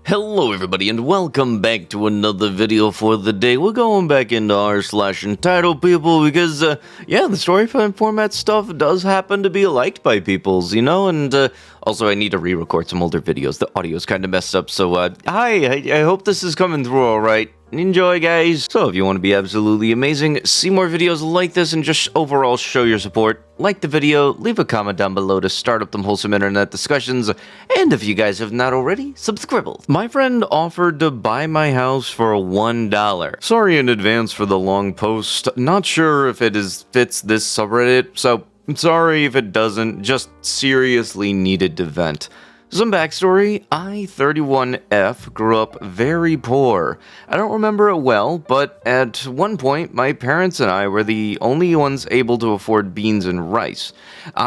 Hello everybody and welcome back to another video for the day. We're going back into r/EntitledPeople because, the story format stuff does happen to be liked by peoples, and also I need to re-record some older videos. The audio's kind of messed up, so, hi, I hope this is coming through alright. Enjoy, guys! So if you want to be absolutely amazing, see more videos like this, and just overall show your support, like the video, leave a comment down below to start up them wholesome internet discussions, and if you guys have not already, subscribe. My friend offered to buy my house for $1. Sorry in advance for the long post, not sure if it fits this subreddit, so I'm sorry if it doesn't, just seriously needed to vent. Some backstory, I, 31F, grew up very poor. I don't remember it well, but at one point, my parents and I were the only ones able to afford beans and rice.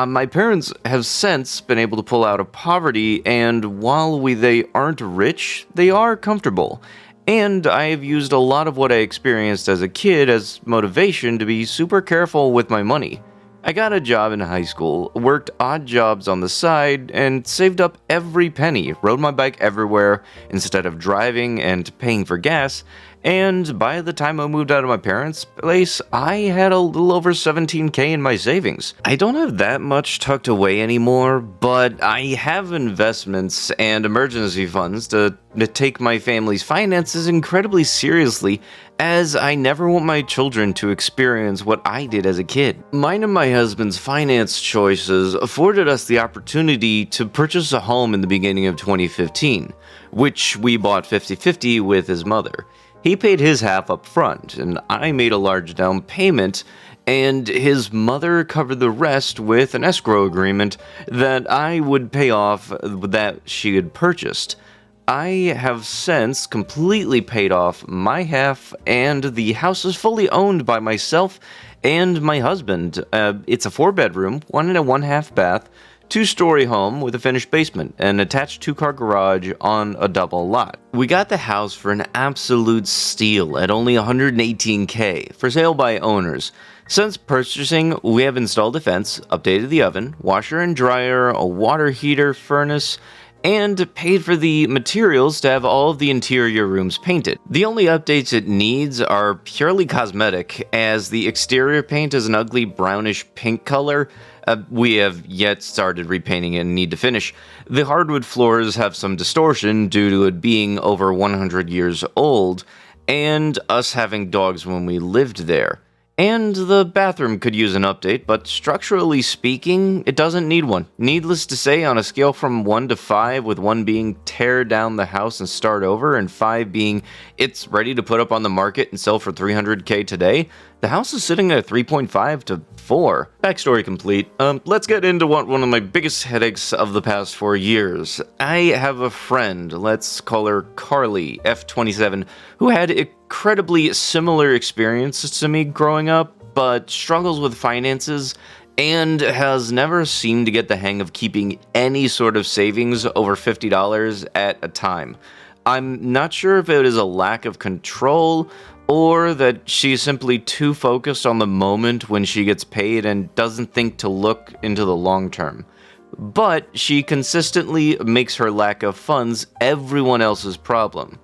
My parents have since been able to pull out of poverty, and while they aren't rich, they are comfortable. And I have used a lot of what I experienced as a kid as motivation to be super careful with my money. I got a job in high school, worked odd jobs on the side, and saved up every penny, rode my bike everywhere instead of driving and paying for gas, and by the time I moved out of my parents' place, I had a little over $17K in my savings. I don't have that much tucked away anymore, but I have investments and emergency funds to take my family's finances incredibly seriously, as I never want my children to experience what I did as a kid. Mine and my husband's finance choices afforded us the opportunity to purchase a home in the beginning of 2015, which we bought 50-50 with his mother. He paid his half up front, and I made a large down payment, and his mother covered the rest with an escrow agreement that I would pay off that she had purchased. I have since completely paid off my half, and the house is fully owned by myself and my husband. It's a 4-bedroom, 1 and 1/2 bath, 2-story home with a finished basement, and attached 2-car garage on a double lot. We got the house for an absolute steal at only $118K, for sale by owners. Since purchasing, we have installed a fence, updated the oven, washer and dryer, a water heater, furnace, and paid for the materials to have all of the interior rooms painted. The only updates it needs are purely cosmetic, as the exterior paint is an ugly brownish pink color. We have yet started repainting it and need to finish. The hardwood floors have some distortion due to it being over 100 years old, and us having dogs when we lived there. And the bathroom could use an update, but structurally speaking, it doesn't need one. Needless to say, on a scale from 1 to 5, with 1 being tear down the house and start over, and 5 being it's ready to put up on the market and sell for $300K today, the house is sitting at a 3.5 to 4. Backstory complete. Let's get into one of my biggest headaches of the past 4 years. I have a friend, let's call her Carly, F27, who had incredibly similar experiences to me growing up, but struggles with finances and has never seemed to get the hang of keeping any sort of savings over $50 at a time. I'm not sure if it is a lack of control or that she's simply too focused on the moment when she gets paid and doesn't think to look into the long term. But she consistently makes her lack of funds everyone else's problem.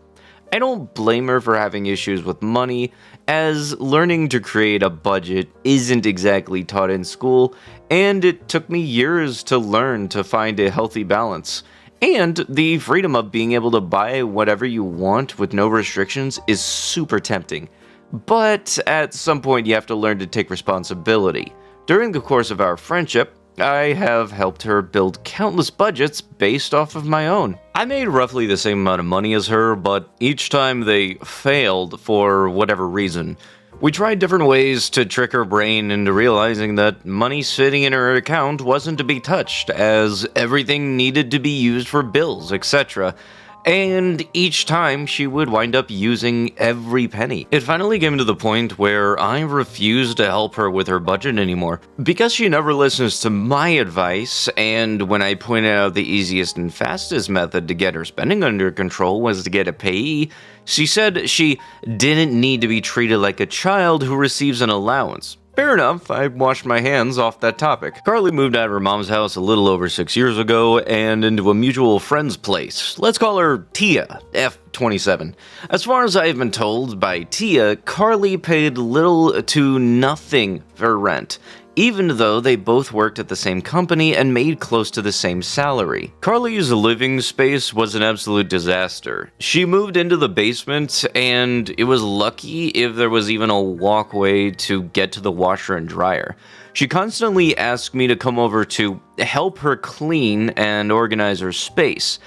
I don't blame her for having issues with money, as learning to create a budget isn't exactly taught in school, and it took me years to learn to find a healthy balance. And the freedom of being able to buy whatever you want with no restrictions is super tempting. But at some point you have to learn to take responsibility. During the course of our friendship, I have helped her build countless budgets based off of my own. I made roughly the same amount of money as her, but each time they failed for whatever reason. We tried different ways to trick her brain into realizing that money sitting in her account wasn't to be touched, as everything needed to be used for bills, etc. And each time she would wind up using every penny. It finally came to the point where I refused to help her with her budget anymore. Because she never listens to my advice, and when I pointed out the easiest and fastest method to get her spending under control was to get a payee, she said she didn't need to be treated like a child who receives an allowance. Fair enough, I washed my hands off that topic. Carly moved out of her mom's house a little over 6 years ago and into a mutual friend's place. Let's call her Tia, F27. As far as I've been told by Tia, Carly paid little to nothing for rent, even though they both worked at the same company and made close to the same salary. Carly's living space was an absolute disaster. She moved into the basement, and it was lucky if there was even a walkway to get to the washer and dryer. She constantly asked me to come over to help her clean and organize her space,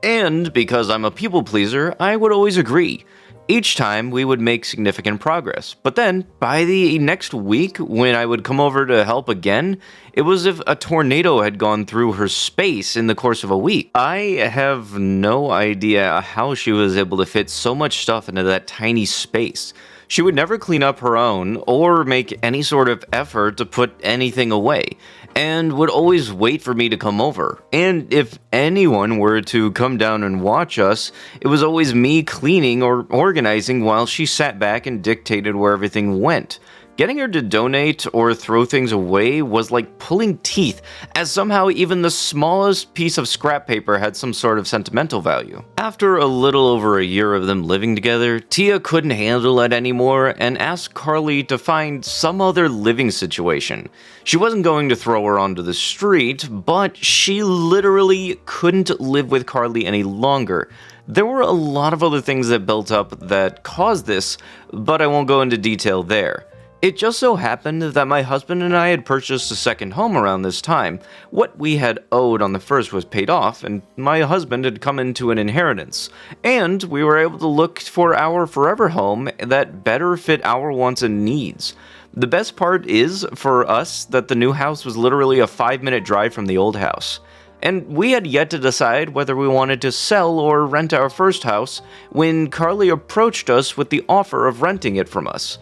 and because I'm a people pleaser, I would always agree. Each time, we would make significant progress, but then, by the next week, when I would come over to help again, it was as if a tornado had gone through her space in the course of a week. I have no idea how she was able to fit so much stuff into that tiny space. She would never clean up her own, or make any sort of effort to put anything away, and would always wait for me to come over. And if anyone were to come down and watch us, it was always me cleaning or organizing while she sat back and dictated where everything went. Getting her to donate or throw things away was like pulling teeth, as somehow even the smallest piece of scrap paper had some sort of sentimental value. After a little over a year of them living together, Tia couldn't handle it anymore and asked Carly to find some other living situation. She wasn't going to throw her onto the street, but she literally couldn't live with Carly any longer. There were a lot of other things that built up that caused this, but I won't go into detail there. It just so happened that my husband and I had purchased a second home around this time. What we had owed on the first was paid off, and my husband had come into an inheritance. And we were able to look for our forever home that better fit our wants and needs. The best part is, for us, that the new house was literally a 5-minute drive from the old house. And we had yet to decide whether we wanted to sell or rent our first house when Carly approached us with the offer of renting it from us.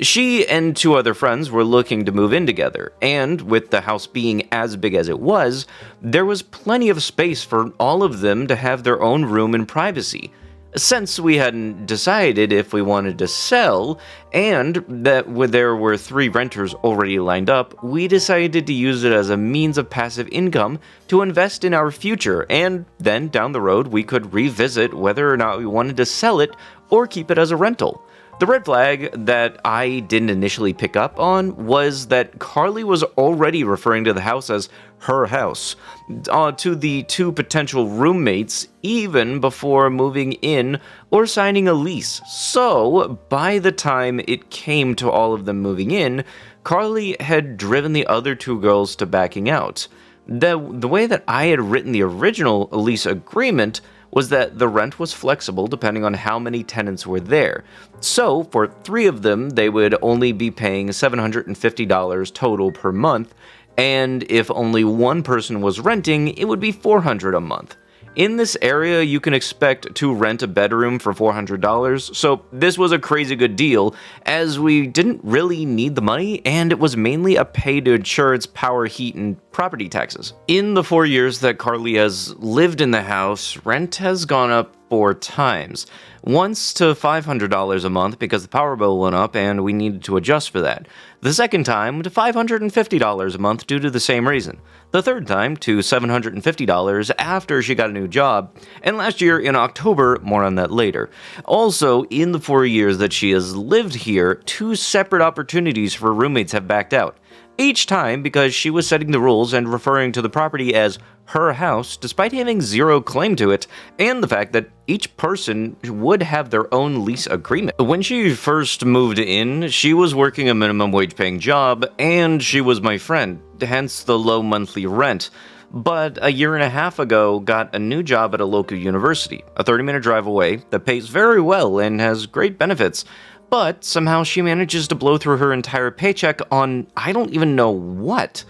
She and 2 other friends were looking to move in together, and with the house being as big as it was, there was plenty of space for all of them to have their own room and privacy. Since we hadn't decided if we wanted to sell, and that there were 3 renters already lined up, we decided to use it as a means of passive income to invest in our future, and then down the road we could revisit whether or not we wanted to sell it or keep it as a rental. The red flag that I didn't initially pick up on was that Carly was already referring to the house as her house to the 2 potential roommates even before moving in or signing a lease. So, by the time it came to all of them moving in, Carly had driven the other 2 girls to backing out. The way that I had written the original lease agreement was that the rent was flexible depending on how many tenants were there. So, for 3 of them, they would only be paying $750 total per month, and if only 1 person was renting, it would be $400 a month. In this area, you can expect to rent a bedroom for $400, so this was a crazy good deal, as we didn't really need the money, and it was mainly a pay to insurance, power, heat, and property taxes. In the 4 years that Carly has lived in the house, rent has gone up 4 times. Once to $500 a month because the power bill went up and we needed to adjust for that. The second time to $550 a month due to the same reason. The third time to $750 after she got a new job. And last year in October, more on that later. Also, in the 4 years that she has lived here, 2 separate opportunities for roommates have backed out. Each time because she was setting the rules and referring to the property as her house despite having 0 claim to it, and the fact that each person would have their own lease agreement. When she first moved in, she was working a minimum wage paying job, and she was my friend, hence the low monthly rent. But a year and a half ago, got a new job at a local university, a 30-minute drive away, that pays very well and has great benefits. But somehow she manages to blow through her entire paycheck on I don't even know what.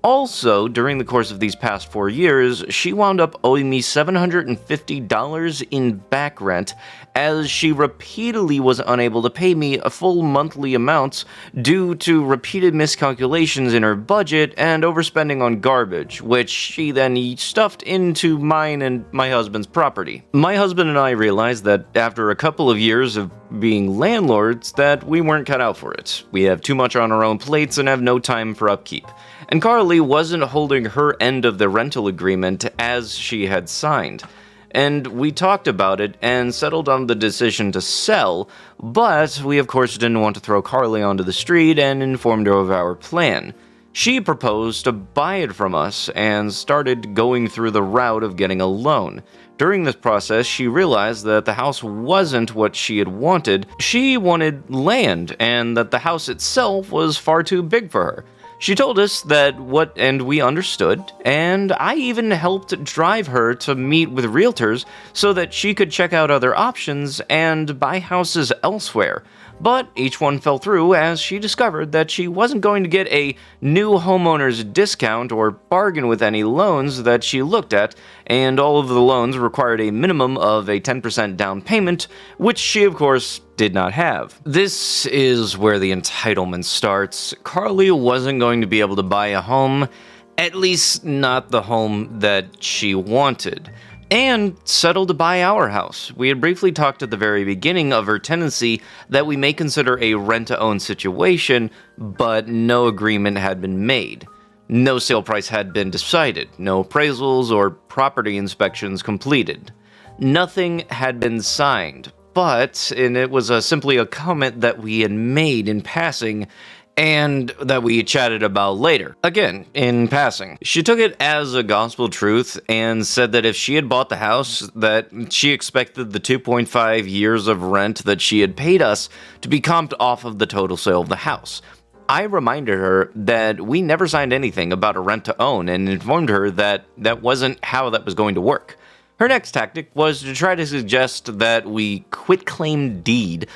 Also, during the course of these past 4 years, she wound up owing me $750 in back rent, as she repeatedly was unable to pay me a full monthly amount due to repeated miscalculations in her budget and overspending on garbage, which she then stuffed into mine and my husband's property. My husband and I realized that after a couple of years of being landlords, that we weren't cut out for it. We have too much on our own plates and have no time for upkeep. And Carly wasn't holding her end of the rental agreement as she had signed. And we talked about it and settled on the decision to sell, but we of course didn't want to throw Carly onto the street and informed her of our plan. She proposed to buy it from us and started going through the route of getting a loan. During this process, she realized that the house wasn't what she had wanted. She wanted land, and that the house itself was far too big for her. She told us and we understood, and I even helped drive her to meet with realtors so that she could check out other options and buy houses elsewhere. But each one fell through as she discovered that she wasn't going to get a new homeowner's discount or bargain with any loans that she looked at, and all of the loans required a minimum of a 10% down payment, which she of course did not have. This is where the entitlement starts. Carly wasn't going to be able to buy a home, at least not the home that she wanted, and settled to buy our house. We had briefly talked at the very beginning of her tenancy that we may consider a rent-to-own situation, but no agreement had been made. No sale price had been decided, no appraisals or property inspections completed. Nothing had been signed, and it was simply a comment that we had made in passing, and that we chatted about later. Again, in passing. She took it as a gospel truth and said that if she had bought the house, that she expected the 2.5 years of rent that she had paid us to be comped off of the total sale of the house. I reminded her that we never signed anything about a rent to own and informed her that that wasn't how that was going to work. Her next tactic was to try to suggest that we quitclaim deed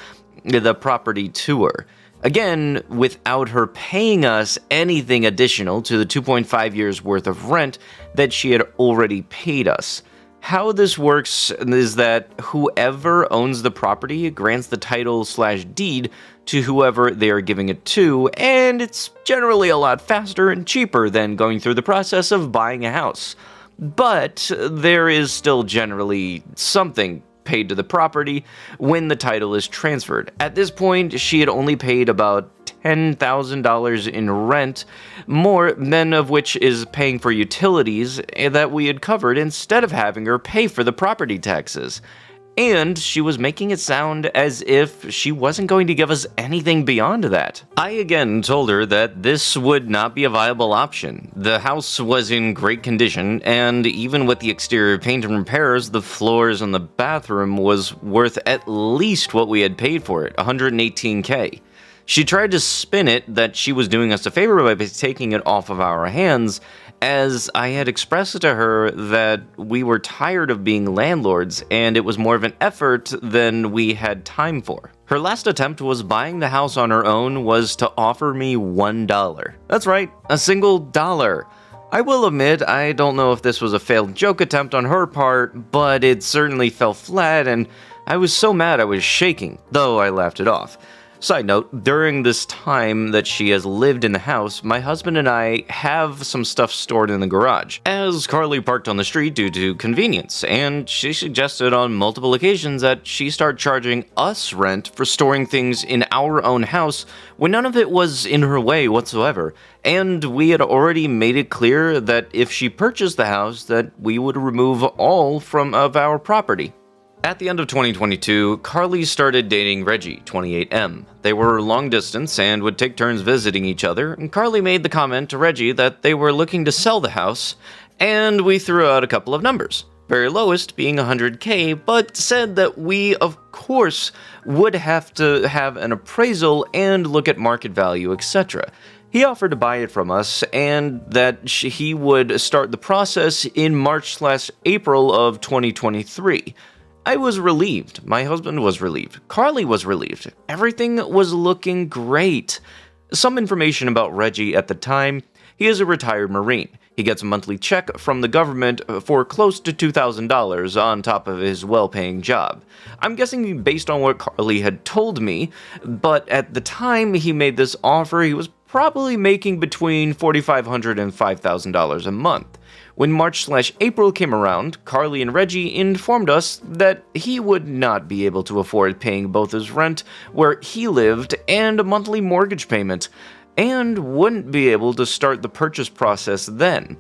the property to her. Again, without her paying us anything additional to the 2.5 years worth of rent that she had already paid us. How this works is that whoever owns the property grants the title/deed to whoever they are giving it to, and it's generally a lot faster and cheaper than going through the process of buying a house. But there is still generally something paid to the property when the title is transferred. At this point, she had only paid about $10,000 in rent, more than of which is paying for utilities that we had covered instead of having her pay for the property taxes. And she was making it sound as if she wasn't going to give us anything beyond that. I again told her that this would not be a viable option. The house was in great condition, and even with the exterior paint and repairs, the floors and the bathroom was worth at least what we had paid for it, $118K. She tried to spin it that she was doing us a favor by taking it off of our hands, as I had expressed to her that we were tired of being landlords and it was more of an effort than we had time for. Her last attempt was buying the house on her own was to offer me $1. That's right, a single dollar. I will admit, I don't know if this was a failed joke attempt on her part, but it certainly fell flat and I was so mad I was shaking, though I laughed it off. Side note, during this time that she has lived in the house, my husband and I have some stuff stored in the garage, as Carly parked on the street due to convenience, and she suggested on multiple occasions that she start charging us rent for storing things in our own house when none of it was in her way whatsoever, and we had already made it clear that if she purchased the house that we would remove all of our property. At the end of 2022, Carly started dating Reggie, 28M. They were long distance and would take turns visiting each other, and Carly made the comment to Reggie that they were looking to sell the house, and we threw out a couple of numbers. Very lowest being $100K, but said that we, of course, would have to have an appraisal and look at market value, etc. He offered to buy it from us, and that he would start the process in March/April of 2023. I was relieved. My husband was relieved. Carly was relieved. Everything was looking great. Some information about Reggie at the time. He is a retired Marine. He gets a monthly check from the government for close to $2,000 on top of his well-paying job. I'm guessing based on what Carly had told me, but at the time he made this offer, he was probably making between $4,500 and $5,000 a month. When March/April came around, Carly and Reggie informed us that he would not be able to afford paying both his rent where he lived and a monthly mortgage payment, and wouldn't be able to start the purchase process then.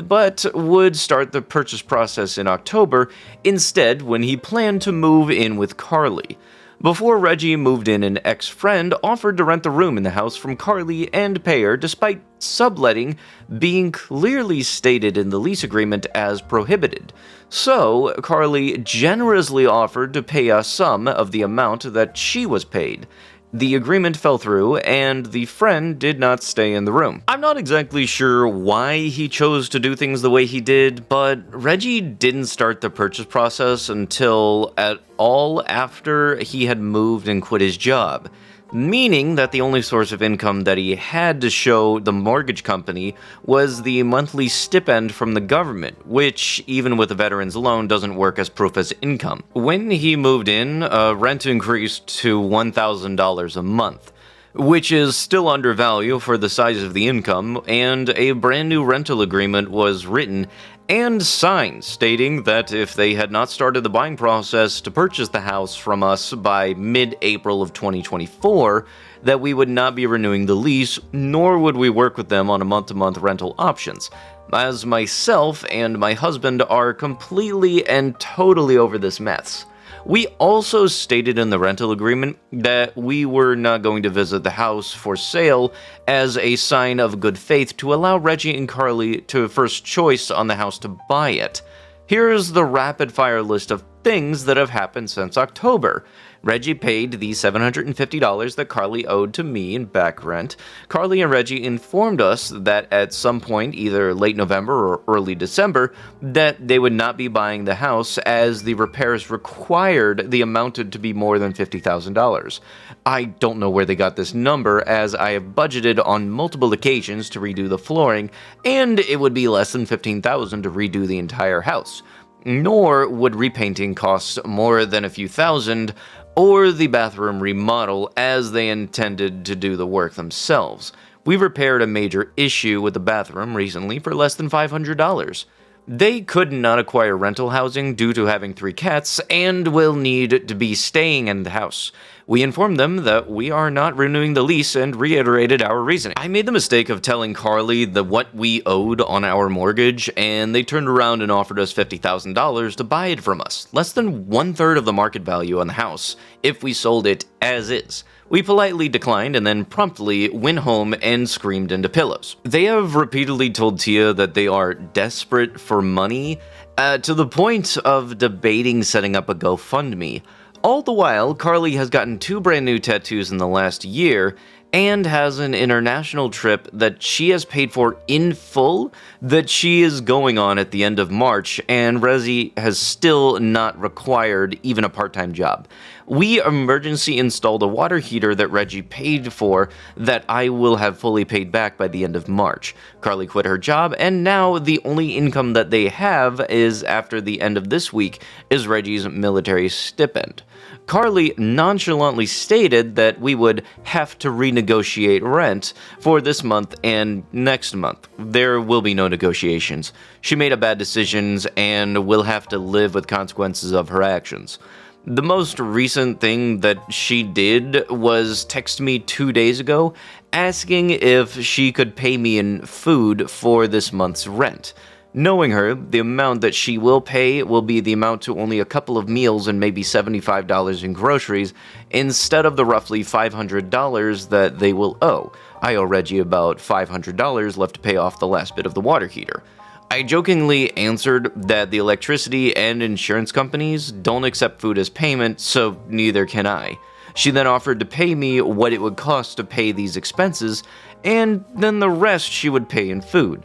But would start the purchase process in October instead, when he planned to move in with Carly. Before Reggie moved in, an ex-friend offered to rent the room in the house from Carly and pay her, despite subletting being clearly stated in the lease agreement as prohibited. So, Carly generously offered to pay us some of the amount that she was paid. The agreement fell through, and the friend did not stay in the room. I'm not exactly sure why he chose to do things the way he did, but Reggie didn't start the purchase process until at all after he had moved and quit his job, meaning that the only source of income that he had to show the mortgage company was the monthly stipend from the government, which, even with a veteran's loan, doesn't work as proof as income. When he moved in, rent increased to $1,000 a month, which is still undervalue for the size of the income, and a brand new rental agreement was written and signed stating that if they had not started the buying process to purchase the house from us by mid-April of 2024, that we would not be renewing the lease, nor would we work with them on a month-to-month rental options, as myself and my husband are completely and totally over this mess. We also stated in the rental agreement that we were not going to visit the house for sale as a sign of good faith to allow Reggie and Carly to first choice on the house to buy it. Here's the rapid-fire list of things that have happened since October. Reggie paid the $750 that Carly owed to me in back rent. Carly and Reggie informed us that at some point, either late November or early December, that they would not be buying the house as the repairs required the amounted to be more than $50,000. I don't know where they got this number, as I have budgeted on multiple occasions to redo the flooring, and it would be less than $15,000 to redo the entire house. Nor would repainting cost more than a few thousand, or the bathroom remodel, as they intended to do the work themselves. We repaired a major issue with the bathroom recently for less than $500. They could not acquire rental housing due to having 3 cats and will need to be staying in the house. We informed them that we are not renewing the lease and reiterated our reasoning. I made the mistake of telling Carly what we owed on our mortgage, and they turned around and offered us $50,000 to buy it from us, less than 1/3 of the market value on the house, if we sold it as is. We politely declined and then promptly went home and screamed into pillows. They have repeatedly told Tia that they are desperate for money, to the point of debating setting up a GoFundMe. All the while, Carly has gotten 2 brand new tattoos in the last year, and has an international trip that she has paid for in full that she is going on at the end of March, and Reggie has still not required even a part-time job. We emergency installed a water heater that Reggie paid for that I will have fully paid back by the end of March. Carly quit her job, and now the only income that they have is, after the end of this week, is Reggie's military stipend. Carly nonchalantly stated that we would have to renegotiate rent for this month and next month. There will be no negotiations. She made a bad decision and will have to live with consequences of her actions. The most recent thing that she did was text me 2 days ago asking if she could pay me in food for this month's rent. Knowing her, the amount that she will pay will be the amount to only a couple of meals and maybe $75 in groceries, instead of the roughly $500 that they will owe. I owe Reggie about $500 left to pay off the last bit of the water heater. I jokingly answered that the electricity and insurance companies don't accept food as payment, so neither can I. She then offered to pay me what it would cost to pay these expenses, and then the rest she would pay in food.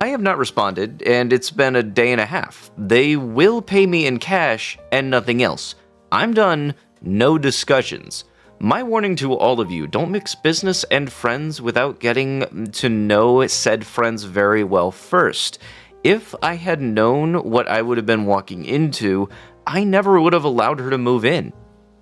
I have not responded, and it's been a day and a half. They will pay me in cash and nothing else. I'm done. No discussions. My warning to all of you, don't mix business and friends without getting to know said friends very well first. If I had known what I would have been walking into, I never would have allowed her to move in.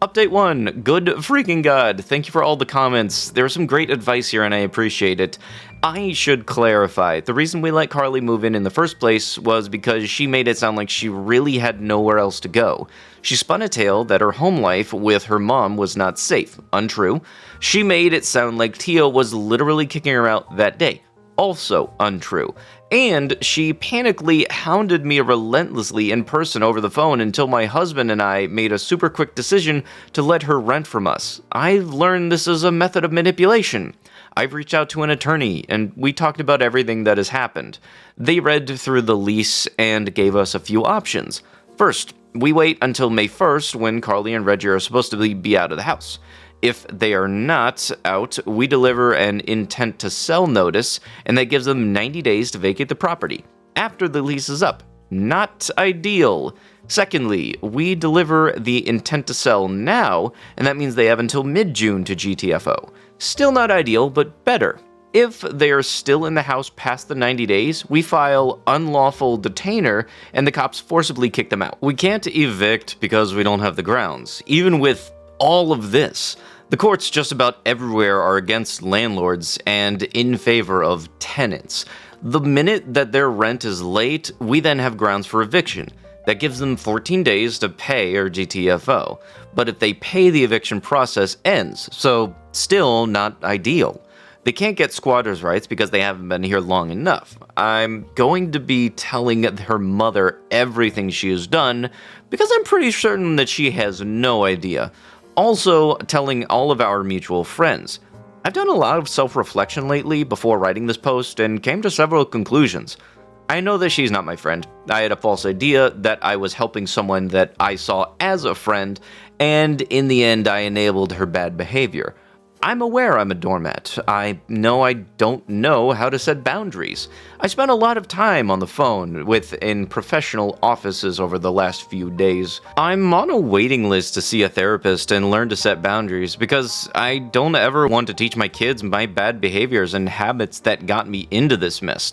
Update 1, good freaking god. Thank you for all the comments. There's some great advice here and I appreciate it. I should clarify, the reason we let Carly move in the first place was because she made it sound like she really had nowhere else to go. She spun a tale that her home life with her mom was not safe. Untrue. She made it sound like Tio was literally kicking her out that day. Also untrue. And she panically hounded me relentlessly in person over the phone until my husband and I made a super quick decision to let her rent from us. I've learned this is a method of manipulation. I've reached out to an attorney, and we talked about everything that has happened. They read through the lease and gave us a few options. First, we wait until May 1st when Carly and Reggie are supposed to be out of the house. If they are not out, we deliver an intent to sell notice, and that gives them 90 days to vacate the property after the lease is up. Not ideal. Secondly, we deliver the intent to sell now, and that means they have until mid-June to GTFO. Still not ideal, but better. If they are still in the house past the 90 days, we file unlawful detainer, and the cops forcibly kick them out. We can't evict because we don't have the grounds. Even with all of this, the courts just about everywhere are against landlords and in favor of tenants. The minute that their rent is late, we then have grounds for eviction. That gives them 14 days to pay or GTFO. But if they pay, the eviction process ends, so still not ideal. They can't get squatters' rights because they haven't been here long enough. I'm going to be telling her mother everything she has done because I'm pretty certain that she has no idea. Also, telling all of our mutual friends. I've done a lot of self-reflection lately before writing this post and came to several conclusions. I know that she's not my friend. I had a false idea that I was helping someone that I saw as a friend, and in the end I enabled her bad behavior. I'm aware I'm a doormat. I know I don't know how to set boundaries. I spent a lot of time on the phone in professional offices over the last few days. I'm on a waiting list to see a therapist and learn to set boundaries because I don't ever want to teach my kids my bad behaviors and habits that got me into this mess.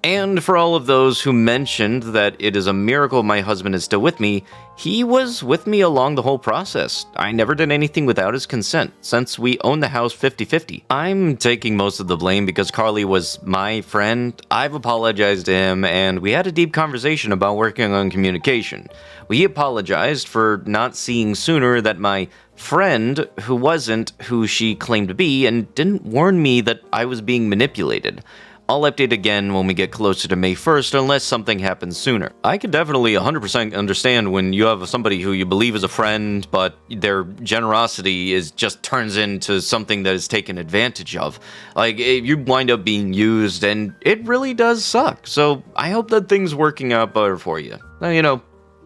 And for all of those who mentioned that it is a miracle my husband is still with me, he was with me along the whole process. I never did anything without his consent, since we own the house 50-50. I'm taking most of the blame because Carly was my friend. I've apologized to him, and we had a deep conversation about working on communication. He apologized for not seeing sooner that my friend, who wasn't who she claimed to be, and didn't warn me that I was being manipulated. I'll update again when we get closer to May 1st unless something happens sooner. I can definitely 100% understand when you have somebody who you believe is a friend, but their generosity just turns into something that is taken advantage of. Like, you wind up being used, and it really does suck. So I hope that things working out better for you.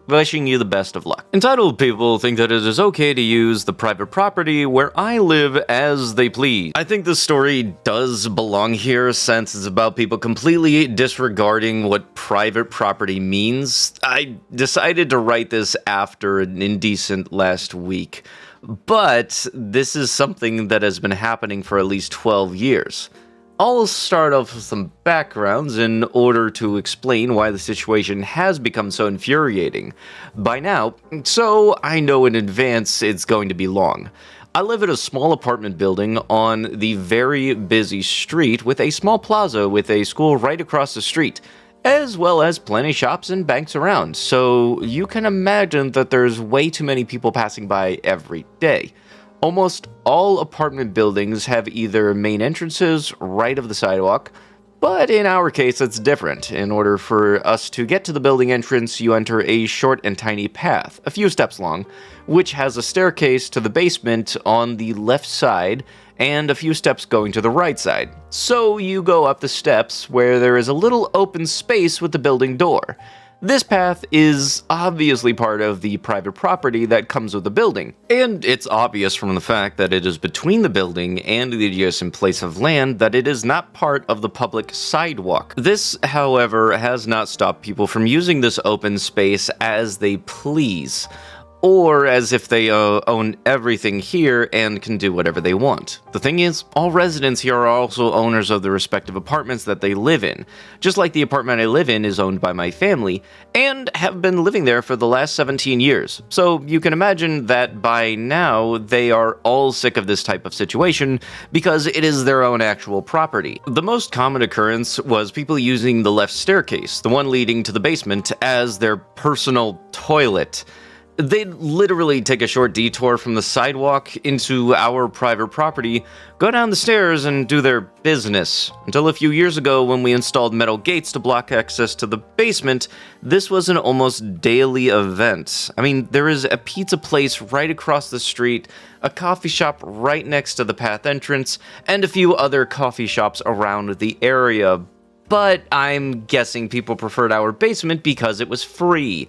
Wishing you the best of luck. Entitled people think that it is okay to use the private property where I live as they please. I think this story does belong here since it's about people completely disregarding what private property means. I decided to write this after an indecent last week, but this is something that has been happening for at least 12 years. I'll start off with some backgrounds in order to explain why the situation has become so infuriating by now, so I know in advance it's going to be long. I live in a small apartment building on the very busy street with a small plaza with a school right across the street, as well as plenty shops and banks around, so you can imagine that there's way too many people passing by every day. Almost all apartment buildings have either main entrances right of the sidewalk, but in our case it's different. In order for us to get to the building entrance, you enter a short and tiny path, a few steps long, which has a staircase to the basement on the left side and a few steps going to the right side. So you go up the steps where there is a little open space with the building door. This path is obviously part of the private property that comes with the building, and it's obvious from the fact that it is between the building and the adjacent place of land that it is not part of the public sidewalk. This, however, has not stopped people from using this open space as they please. or as if they own everything here and can do whatever they want. The thing is, all residents here are also owners of the respective apartments that they live in, just like the apartment I live in is owned by my family, and have been living there for the last 17 years. So you can imagine that by now, they are all sick of this type of situation because it is their own actual property. The most common occurrence was people using the left staircase, the one leading to the basement, as their personal toilet. They'd literally take a short detour from the sidewalk into our private property, go down the stairs, and do their business. Until a few years ago, when we installed metal gates to block access to the basement, this was an almost daily event. I mean, there is a pizza place right across the street, a coffee shop right next to the path entrance, and a few other coffee shops around the area. But I'm guessing people preferred our basement because it was free.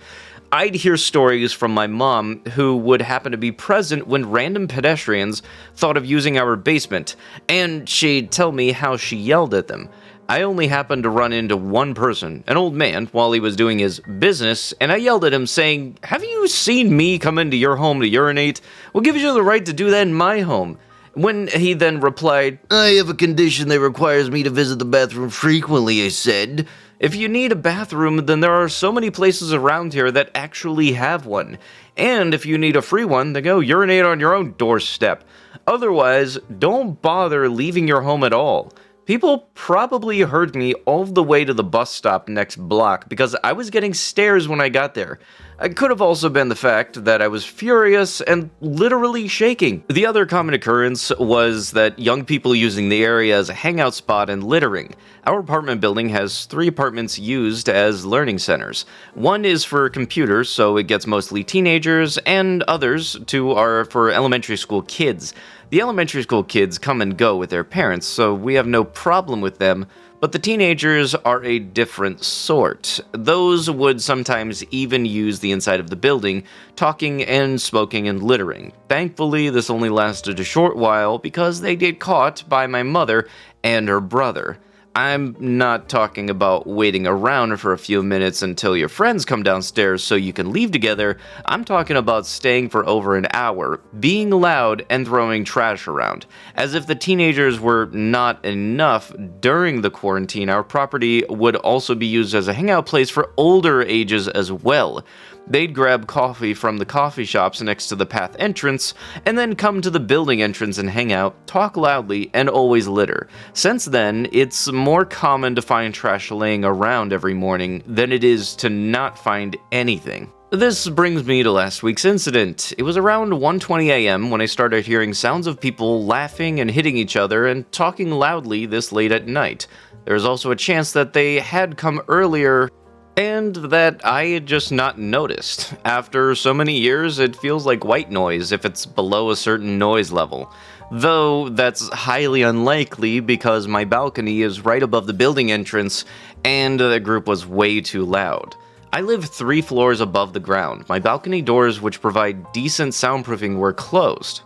I'd hear stories from my mom who would happen to be present when random pedestrians thought of using our basement, and she'd tell me how she yelled at them. I only happened to run into one person, an old man, while he was doing his business, and I yelled at him saying, "Have you seen me come into your home to urinate? What gives you the right to do that in my home?" When he then replied, "I have a condition that requires me to visit the bathroom frequently," I said. If you need a bathroom, then there are so many places around here that actually have one. And if you need a free one, then go urinate on your own doorstep. Otherwise, don't bother leaving your home at all. People probably heard me all the way to the bus stop next block because I was getting stares when I got there. It could have also been the fact that I was furious and literally shaking. The other common occurrence was that young people using the area as a hangout spot and littering. Our apartment building has 3 apartments used as learning centers. One is for computers, so it gets mostly teenagers, and others 2 are for elementary school kids. The elementary school kids come and go with their parents, so we have no problem with them, but the teenagers are a different sort. Those would sometimes even use the inside of the building, talking and smoking and littering. Thankfully, this only lasted a short while because they get caught by my mother and her brother. I'm not talking about waiting around for a few minutes until your friends come downstairs so you can leave together. I'm talking about staying for over an hour, being loud, and throwing trash around. As if the teenagers were not enough, during the quarantine, our property would also be used as a hangout place for older ages as well. They'd grab coffee from the coffee shops next to the path entrance, and then come to the building entrance and hang out, talk loudly, and always litter. Since then, it's more common to find trash laying around every morning than it is to not find anything. This brings me to last week's incident. It was around 1:20 a.m. when I started hearing sounds of people laughing and hitting each other and talking loudly this late at night. There's also a chance that they had come earlier, and that I had just not noticed. After so many years, it feels like white noise if it's below a certain noise level. Though that's highly unlikely because my balcony is right above the building entrance and the group was way too loud. I live 3 floors above the ground. My balcony doors, which provide decent soundproofing, were closed.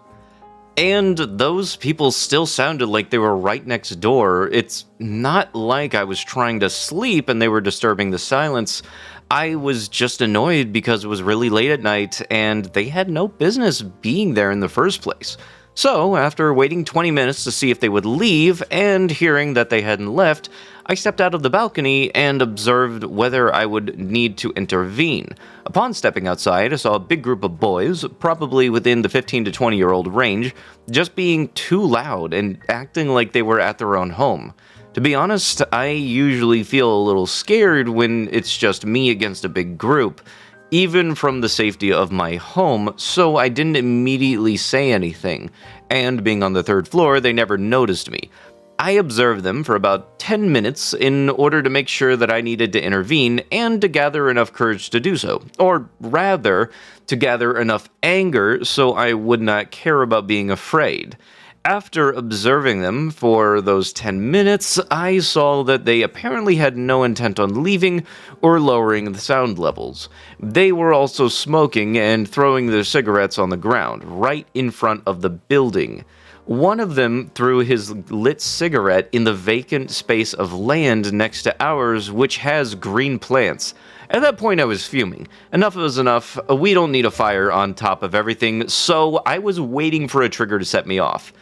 And those people still sounded like they were right next door. It's not like I was trying to sleep and they were disturbing the silence. I was just annoyed because it was really late at night and they had no business being there in the first place. So, after waiting 20 minutes to see if they would leave and hearing that they hadn't left, I stepped out of the balcony and observed whether I would need to intervene. Upon stepping outside, I saw a big group of boys, probably within the 15 to 20-year-old range, just being too loud and acting like they were at their own home. To be honest, I usually feel a little scared when it's just me against a big group, even from the safety of my home, so I didn't immediately say anything. And being on the 3rd floor, they never noticed me. I observed them for about 10 minutes in order to make sure that I needed to intervene and to gather enough courage to do so. Or rather, to gather enough anger so I would not care about being afraid. After observing them for those 10 minutes, I saw that they apparently had no intent on leaving or lowering the sound levels. They were also smoking and throwing their cigarettes on the ground, right in front of the building. One of them threw his lit cigarette in the vacant space of land next to ours, which has green plants. At that point, I was fuming. Enough was enough. We don't need a fire on top of everything, so I was waiting for a trigger to set me off.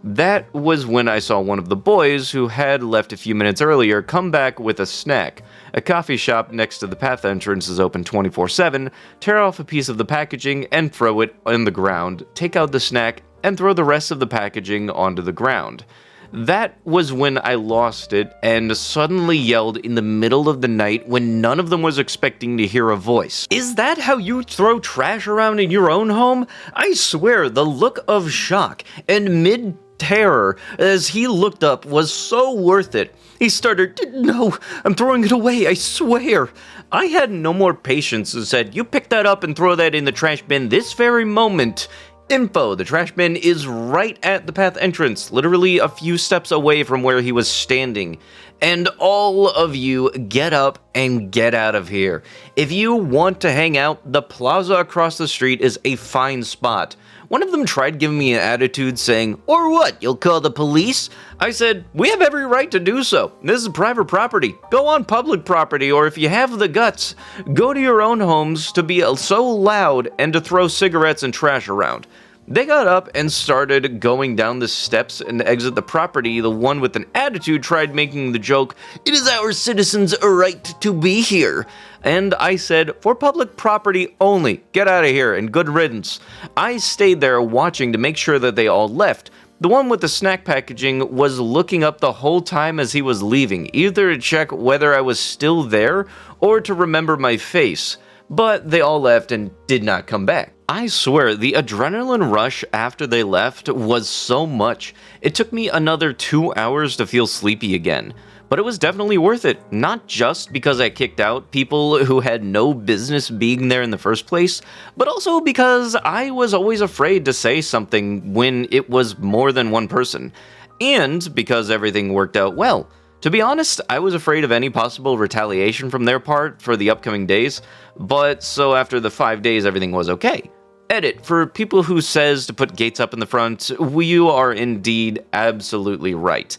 That was when I saw one of the boys, who had left a few minutes earlier, come back with a snack. A coffee shop next to the path entrance is open 24/7, tear off a piece of the packaging and throw it on the ground, take out the snack, and throw the rest of the packaging onto the ground. That was when I lost it and suddenly yelled in the middle of the night when none of them was expecting to hear a voice. "Is that how you throw trash around in your own home?" I swear, the look of shock and mid-terror as he looked up was so worth it. He started, "No, I'm throwing it away, I swear." I had no more patience and said, "You pick that up and throw that in the trash bin this very moment." Info, the trash bin is right at the path entrance, literally a few steps away from where he was standing. And all of you get up and get out of here. If you want to hang out, the plaza across the street is a fine spot. One of them tried giving me an attitude saying, "Or what, you'll call the police?" I said, "We have every right to do so. This is private property. Go on public property, or if you have the guts, go to your own homes to be so loud and to throw cigarettes and trash around." They got up and started going down the steps and exit the property. The one with an attitude tried making the joke, "It is our citizens' right to be here." And I said, "For public property only, get out of here and good riddance." I stayed there watching to make sure that they all left. The one with the snack packaging was looking up the whole time as he was leaving, either to check whether I was still there or to remember my face. But they all left and did not come back. I swear, the adrenaline rush after they left was so much. It took me another 2 hours to feel sleepy again. But it was definitely worth it, not just because I kicked out people who had no business being there in the first place, but also because I was always afraid to say something when it was more than one person, and because everything worked out well. To be honest, I was afraid of any possible retaliation from their part for the upcoming days, but so after the 5 days everything was okay. Edit, for people who says to put gates up in the front, you are indeed absolutely right.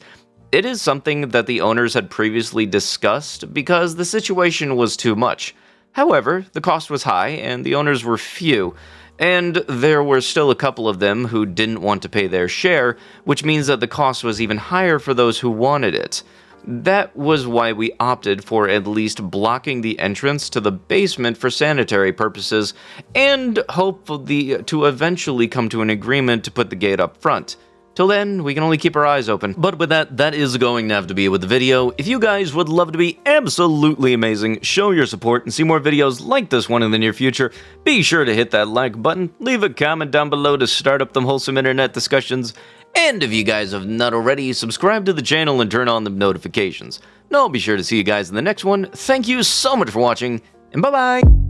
It is something that the owners had previously discussed because the situation was too much. However, the cost was high and the owners were few, and there were still a couple of them who didn't want to pay their share, which means that the cost was even higher for those who wanted it. That was why we opted for at least blocking the entrance to the basement for sanitary purposes, and hopefully to eventually come to an agreement to put the gate up front. Till then, we can only keep our eyes open. But with that is going to have to be with the video. If you guys would love to be absolutely amazing, show your support, and see more videos like this one in the near future, be sure to hit that like button, leave a comment down below to start up them wholesome internet discussions, and if you guys have not already, subscribe to the channel and turn on the notifications. And I'll be sure to see you guys in the next one. Thank you so much for watching, and bye-bye!